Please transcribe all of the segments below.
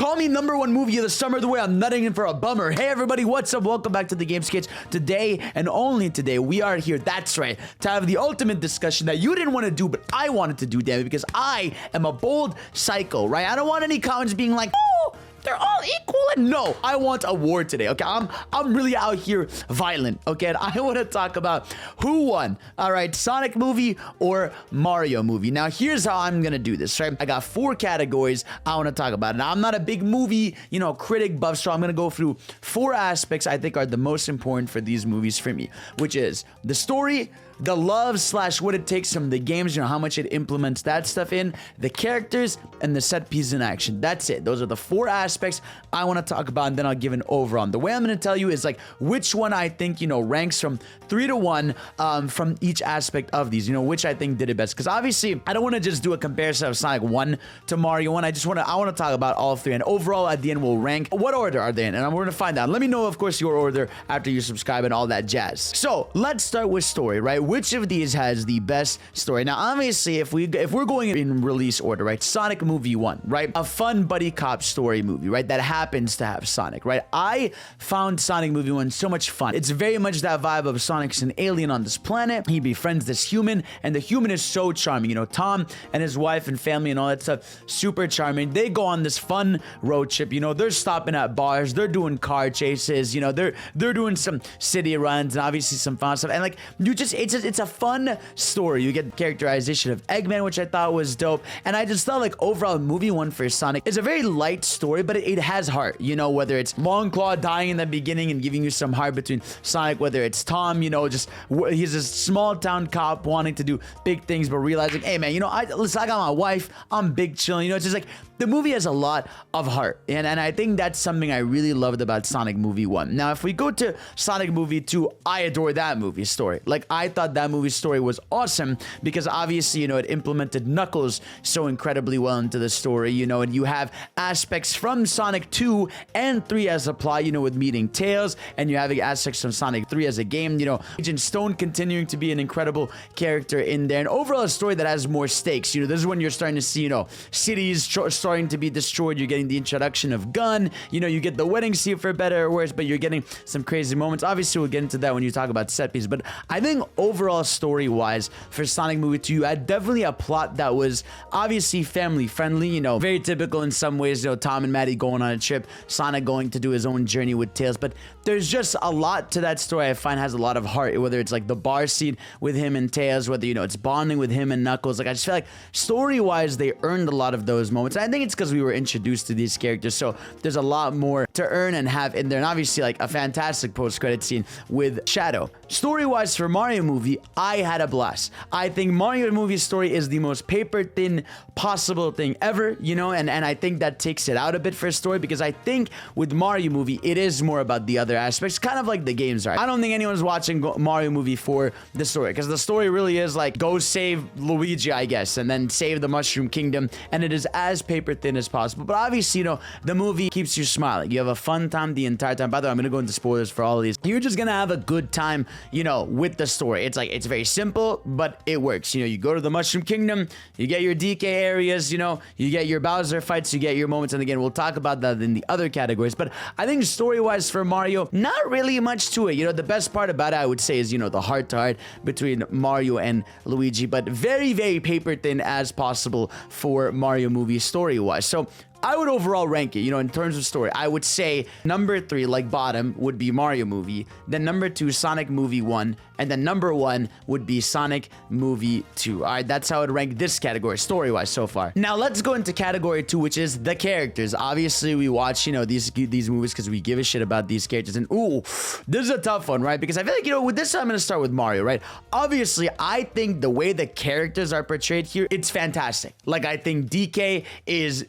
Call me #1 movie of the summer the way I'm nutting in for a bummer. Hey everybody, what's up? Welcome back to the Game Sketch. Today, and only today, we are here, that's right, to have the ultimate discussion that you didn't want to do, but I wanted to do, damn it, because I am a bold psycho, right? I don't want any comments being like, oh, they're all equal. And no, I want a war today, okay? I'm really out here violent, okay? And I want to talk about who won, all right? Sonic movie or Mario movie. Now, here's how I'm going to do this, right? I got 4 categories I want to talk about. Now, I'm not a big movie, critic buff, so I'm going to go through 4 aspects I think are the most important for these movies for me, which is the story, the love / what it takes from the games, how much it implements that stuff in, the characters, and the set piece in action. That's it. Those are the 4 aspects I want to talk about, and then I'll give an overall. The way I'm going to tell you is like which one I think, ranks from 3 to 1 from each aspect of these, which I think did it best. Because obviously, I don't want to just do a comparison of Sonic 1 to Mario 1. I want to talk about all 3, and overall, at the end, we'll rank what order are they in, and we're going to find out. Let me know, of course, your order after you subscribe and all that jazz. So, let's start with story, right? Which of these has the best story? Now, obviously, if we're going in release order, right? Sonic movie 1, right? A fun buddy cop story movie, right? That happens to have Sonic, right? I found Sonic movie 1 so much fun. It's very much that vibe of Sonic's an alien on this planet. He befriends this human, and the human is so charming. Tom and his wife and family and all that stuff, super charming. They go on this fun road trip. They're stopping at bars. They're doing car chases. They're doing some city runs and obviously some fun stuff. And like, it's a fun story. You get characterization of Eggman, which I thought was dope. And I just thought like overall movie 1 for Sonic is a very light story, but it has heart. Whether it's Longclaw dying in the beginning and giving you some heart between Sonic, whether it's Tom, he's a small town cop wanting to do big things, but realizing, hey man, I got my wife, I'm big chilling. It's just like the movie has a lot of heart. And I think that's something I really loved about Sonic movie 1. Now, if we go to Sonic movie 2, I adore that movie story. Like, I thought that movie story was awesome because obviously, it implemented Knuckles so incredibly well into the story, and you have aspects from Sonic 2 and 3 as a plot, with meeting Tails, and you have aspects from Sonic 3 as a game, Agent Stone continuing to be an incredible character in there, and overall a story that has more stakes. This is when you're starting to see, cities starting to be destroyed. You're getting the introduction of Gun, you get the wedding scene for better or worse, but you're getting some crazy moments. Obviously, we'll get into that when you talk about set piece, but I think overall story-wise for Sonic movie 2, you had definitely a plot that was obviously family-friendly, very typical in some ways, Tom and Maddie going on a trip, Sonic going to do his own journey with Tails, but there's just a lot to that story I find has a lot of heart, whether it's like the bar scene with him and Tails, whether, it's bonding with him and Knuckles. Like, I just feel like story-wise, they earned a lot of those moments. And I think it's because we were introduced to these characters, so there's a lot more to earn and have in there, and obviously like a fantastic post-credit scene with Shadow. Story-wise for Mario movie, I had a blast. I think Mario movie's story is the most paper-thin possible thing ever, and I think that takes it out a bit for a story, because I think with Mario movie, it is more about the other aspects, kind of like the games are. I don't think anyone's watching Mario movie for the story, because the story really is like, go save Luigi, I guess, and then save the Mushroom Kingdom, and it is as paper-thin as possible. But obviously, the movie keeps you smiling. You have a fun time the entire time. By the way, I'm going to go into spoilers for all of these. You're just going to have a good time, with the story. It's like, it's very simple, but it works. You go to the Mushroom Kingdom, you get your DK areas, you get your Bowser fights, you get your moments, and again, we'll talk about that in the other categories. But I think story-wise for Mario, not really much to it. The best part about it, I would say, is, the heart-to-heart between Mario and Luigi, but very, very paper-thin as possible for Mario movie story-wise. So I would overall rank it, in terms of story. I would say number 3, like bottom, would be Mario movie. Then number 2, Sonic movie 1. And then number 1 would be Sonic movie 2. All right, that's how I'd rank this category, story-wise so far. Now, let's go into category 2, which is the characters. Obviously, we watch, these movies because we give a shit about these characters. And, ooh, this is a tough one, right? Because I feel like, with this, I'm going to start with Mario, right? Obviously, I think the way the characters are portrayed here, it's fantastic. Like, I think DK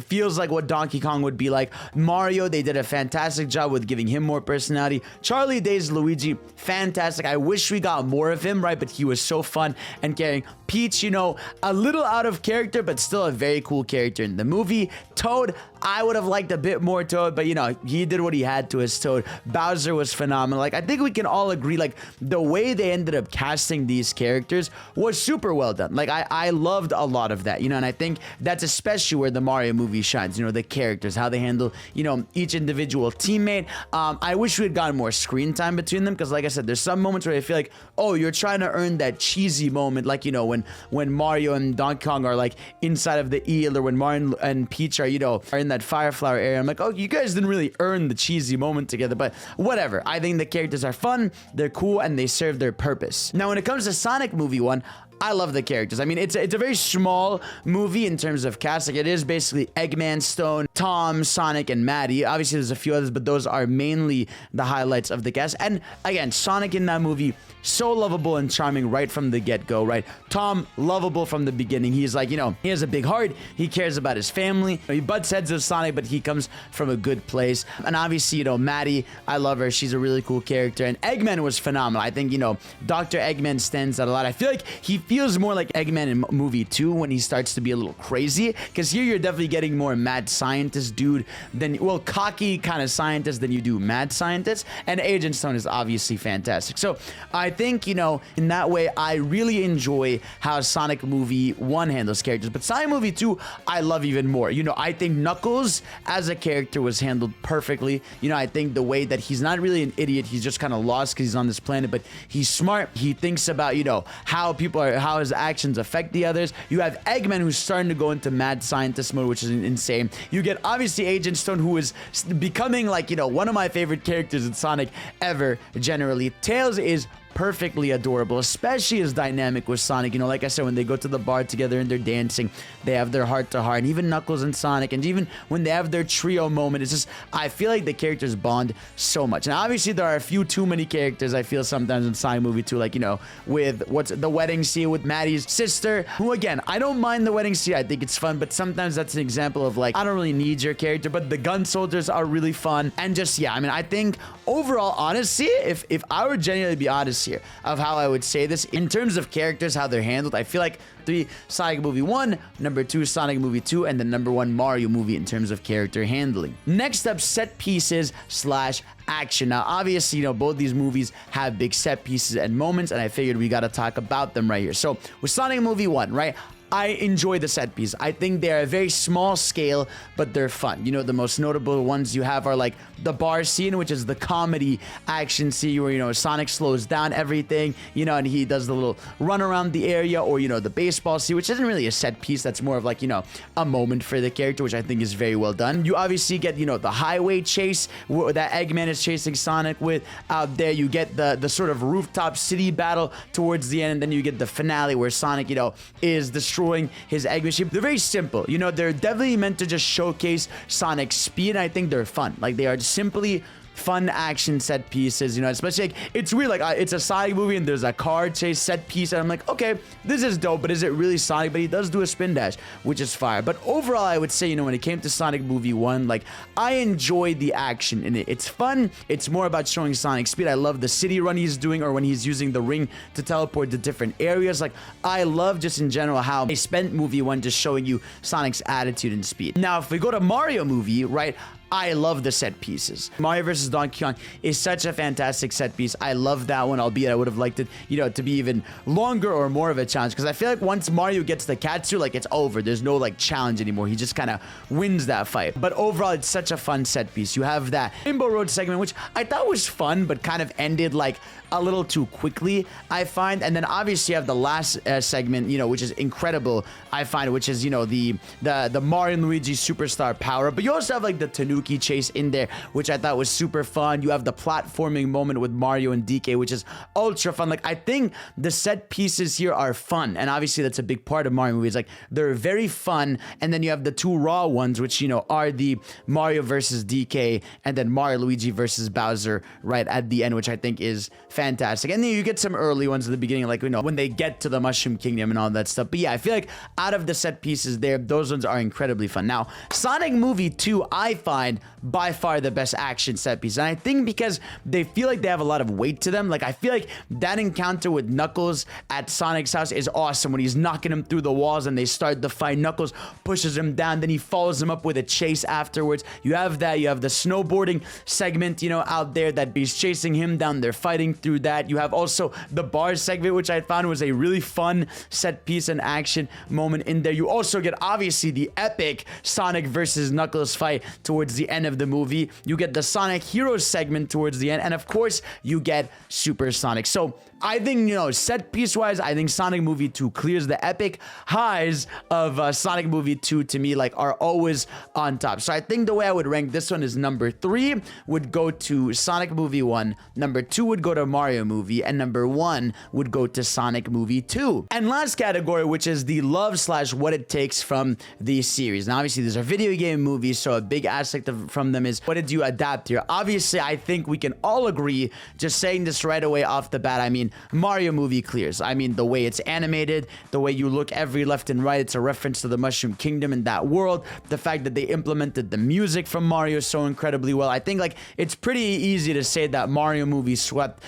feels like what Donkey Kong would be like. Mario, they did a fantastic job with giving him more personality. Charlie Day's Luigi, fantastic. I wish we got more of him, right? But he was so fun and caring. Peach, a little out of character, but still a very cool character in the movie. Toad, I would have liked a bit more Toad, but you know, he did what he had to his Toad. Bowser was phenomenal. Like, I think we can all agree, like, the way they ended up casting these characters was super well done. Like, I loved a lot of that, you know, and I think that's especially where the Mario movie shines, you know, the characters, how they handle, you know, each individual teammate. I wish we had gotten more screen time between them, because like I said, there's some moments where I feel like, oh, you're trying to earn that cheesy moment, like, you know, when Mario and Donkey Kong are like inside of the eel, or when Mario and Peach are, you know, are in that Fire Flower area. I'm like, oh, you guys didn't really earn the cheesy moment together, but whatever. I think the characters are fun, they're cool, and they serve their purpose. Now, when it comes to Sonic Movie 1, I love the characters. I mean, it's a very small movie in terms of cast. Like, it is basically Eggman, Stone, Tom, Sonic, and Maddie. Obviously, there's a few others, but those are mainly the highlights of the cast. And again, Sonic in that movie, so lovable and charming right from the get-go, right? Tom, lovable from the beginning. He's like, you know, he has a big heart. He cares about his family. He butts heads with Sonic, but he comes from a good place. And obviously, you know, Maddie, I love her. She's a really cool character. And Eggman was phenomenal. I think, you know, Dr. Eggman stands out a lot. I feel like he feels more like Eggman in movie 2 when he starts to be a little crazy, because here you're definitely getting more mad scientist dude than, well, cocky kind of scientist than you do mad scientist. And Agent Stone is obviously fantastic. So I think, you know, in that way, I really enjoy how Sonic Movie 1 handles characters, but Sonic Movie 2, I love even more. You know, I think Knuckles as a character was handled perfectly. You know, I think the way that he's not really an idiot, he's just kind of lost because he's on this planet, but he's smart. He thinks about, you know, how his actions affect the others. You have Eggman, who's starting to go into mad scientist mode, which is insane. You get obviously Agent Stone, who is becoming, like, you know, one of my favorite characters in Sonic ever, generally. Tails is perfectly adorable, especially as dynamic with Sonic. You know, like I said, when they go to the bar together and they're dancing, they have their heart to heart. And even Knuckles and Sonic, and even when they have their trio moment, it's just, I feel like the characters bond so much. And obviously there are a few too many characters, I feel, sometimes in Sonic Movie 2, like, you know, with what's the wedding scene with Maddie's sister, who, again, I don't mind the wedding scene. I think it's fun, but sometimes that's an example of, like, I don't really need your character. But the gun soldiers are really fun. And just, yeah, I mean, I think overall, honestly, if I were genuinely to be honest here of how I would say this in terms of characters, how they're handled, I feel like 3 Sonic Movie 1, number 2 Sonic Movie 2, and the number 1 Mario movie in terms of character handling. Next up, set pieces / action. Now, obviously, you know, both these movies have big set pieces and moments, and I figured we got to talk about them right here. So with Sonic Movie 1, right, I enjoy the set piece. I think they're a very small scale, but they're fun. You know, the most notable ones you have are like the bar scene, which is the comedy action scene where, you know, Sonic slows down everything, you know, and he does the little run around the area, or, you know, the baseball scene, which isn't really a set piece. That's more of like, you know, a moment for the character, which I think is very well done. You obviously get, you know, the highway chase that Eggman is chasing Sonic with out there. You get the sort of rooftop city battle towards the end, and then you get the finale where Sonic, you know, is destroying his egg machine. They're very simple. You know, they're definitely meant to just showcase Sonic's speed, and I think they're fun. Like, they are simply fun action set pieces, you know, especially like, it's weird, like, it's a Sonic movie and there's a car chase set piece, and I'm like, okay, this is dope, but is it really Sonic? But he does do a spin dash, which is fire. But overall, I would say, you know, when it came to Sonic Movie 1, like, I enjoyed the action in it. It's fun. It's more about showing Sonic's speed. I love the city run he's doing, or when he's using the ring to teleport to different areas. Like, I love just in general how they spent Movie 1 just showing you Sonic's attitude and speed. Now, if we go to Mario movie, right, I love the set pieces. Mario vs. Donkey Kong is such a fantastic set piece. I love that one, albeit I would have liked it, you know, to be even longer or more of a challenge, because I feel like once Mario gets the Katsu, like, it's over. There's no, like, challenge anymore. He just kind of wins that fight. But overall, it's such a fun set piece. You have that Rainbow Road segment, which I thought was fun, but kind of ended, like, a little too quickly, I find. And then obviously you have the last segment, you know, which is incredible, I find, which is, you know, the Mario and Luigi Superstar Power. But you also have, like, the Tanuki chase in there, which I thought was super fun. You have the platforming moment with Mario and DK, which is ultra fun. Like, I think the set pieces here are fun, and obviously that's a big part of Mario movies. Like, they're very fun. And then you have the 2 raw ones, which, you know, are the Mario versus DK, and then Mario Luigi versus Bowser right at the end, which I think is fantastic. And then you get some early ones at the beginning, like, you know, when they get to the Mushroom Kingdom and all that stuff. But yeah, I feel like out of the set pieces there, those ones are incredibly fun. Now, Sonic Movie 2, I find, mind, by far the best action set piece. And I think because they feel like they have a lot of weight to them, like I feel like that encounter with Knuckles at Sonic's house is awesome when he's knocking him through the walls and they start the fight. Knuckles pushes him down, then he follows him up with a chase afterwards. You have that, you have the snowboarding segment, you know, out there that he's chasing him down, they're fighting through that. You have also the bars segment, which I found was a really fun set piece and action moment in there. You also get obviously the epic Sonic versus Knuckles fight towards the end of the movie. You get the Sonic Heroes segment towards the end, and of course you get Super Sonic. So I think, you know, set piece wise, I think Sonic Movie 2 clears the epic highs of Sonic Movie 2 to me, like, are always on top. So I think the way I would rank this one is number 3 would go to Sonic Movie 1, number 2 would go to Mario Movie, and number 1 would go to Sonic Movie 2. And last category, which is the love / what it takes from the series. Now, obviously, these are video game movies, so a big aspect from them is what did you adapt here? Obviously, I think we can all agree, just saying this right away off the bat, I mean, Mario Movie clears. I mean, the way it's animated, the way you look every left and right, it's a reference to the Mushroom Kingdom in that world. The fact that they implemented the music from Mario so incredibly well. I think, like, it's pretty easy to say that Mario Movie swept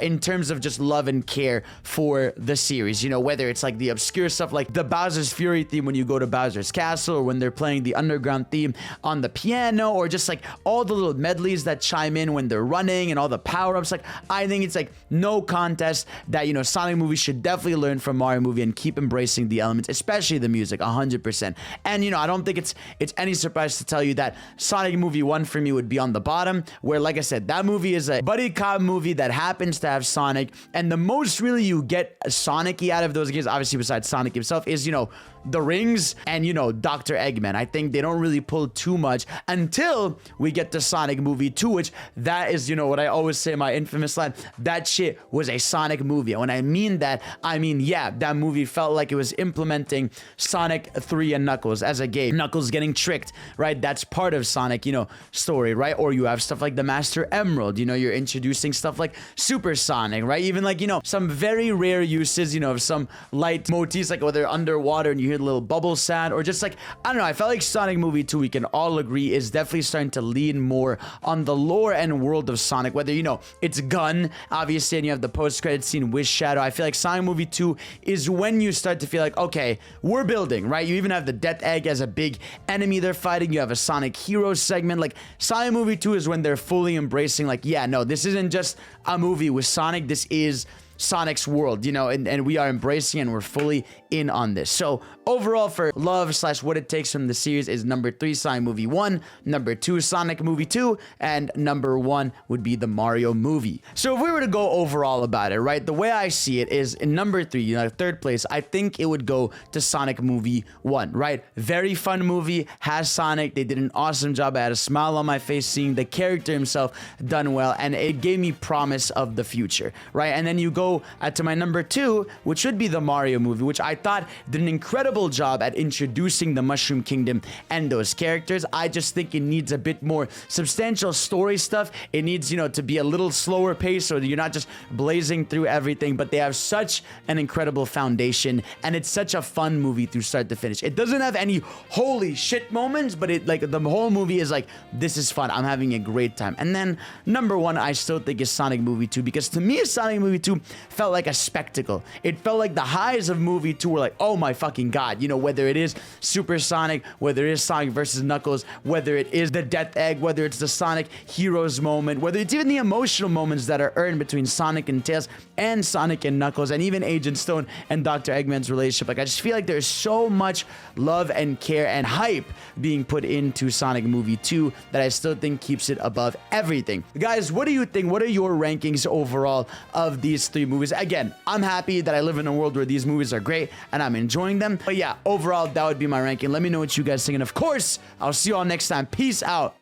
in terms of just love and care for the series. You know, whether it's like the obscure stuff like the Bowser's Fury theme when you go to Bowser's Castle, or when they're playing the underground theme on the piano, or just like all the little medleys that chime in when they're running and all the power-ups. Like, I think it's like no contest that, you know, Sonic Movie should definitely learn from Mario Movie and keep embracing the elements, especially the music, 100%. And, you know, I don't think it's any surprise to tell you that Sonic Movie 1 for me would be on the bottom, where, like I said, that movie is a buddy cop movie that happens to have Sonic, and the most really you get Sonic-y out of those games, obviously besides Sonic himself, is, you know, the rings and, you know, Dr. Eggman. I think they don't really pull too much until we get to Sonic Movie 2, which that is, you know, what I always say, my infamous line, that shit was a Sonic movie. And when I mean that, I mean, yeah, that movie felt like it was implementing Sonic 3 and Knuckles as a game. Knuckles getting tricked, right? That's part of Sonic, you know, story, right? Or you have stuff like the Master Emerald, you know, you're introducing stuff like Super Sonic, right? Even like, you know, some very rare uses, you know, of some light motifs, like whether underwater and you hear the little bubble sound, or just like, I don't know, I felt like Sonic Movie 2, we can all agree, is definitely starting to lean more on the lore and world of Sonic, whether, you know, it's Gun, obviously, and you have the post-credit scene with Shadow. I feel like Sonic Movie 2 is when you start to feel like, okay, we're building, right? You even have the Death Egg as a big enemy they're fighting. You have a Sonic Heroes segment. Like, Sonic Movie 2 is when they're fully embracing, like, yeah, no, this isn't just a movie with Sonic, this is Sonic's world, you know, and we are embracing and we're fully in on this. So overall, for love / what it takes from the series is number 3 Sonic Movie 1, number 2 Sonic Movie 2, and number 1 would be the Mario Movie. So if we were to go overall about it, right, the way I see it is in number 3, you know, third place, I think it would go to Sonic Movie 1, right? Very fun movie, has Sonic, they did an awesome job. I had a smile on my face seeing the character himself done well, and it gave me promise of the future, right? And then you go to my number 2, which should be the Mario Movie, which I thought did an incredible job at introducing the Mushroom Kingdom and those characters. I just think it needs a bit more substantial story stuff. It needs, you know, to be a little slower pace so that you're not just blazing through everything, but they have such an incredible foundation, and it's such a fun movie through start to finish. It doesn't have any holy shit moments, but it, like, the whole movie is like, this is fun, I'm having a great time. And then number 1, I still think is Sonic Movie 2, because to me, Sonic Movie 2 felt like a spectacle. It felt like the highs of movie 2 were like, oh my fucking god, you know, whether it is Super Sonic, whether it is Sonic versus Knuckles, whether it is the Death Egg, whether it's the Sonic Heroes moment, whether it's even the emotional moments that are earned between Sonic and Tails and Sonic and Knuckles, and even Agent Stone and Dr. Eggman's relationship. Like, I just feel like there's so much love and care and hype being put into Sonic Movie 2 that I still think keeps it above everything. Guys, what do you think? What are your rankings overall of these 3 movies? Again, I'm happy that I live in a world where these movies are great and I'm enjoying them. But yeah, overall, that would be my ranking. Let me know what you guys think. And of course, I'll see you all next time. Peace out.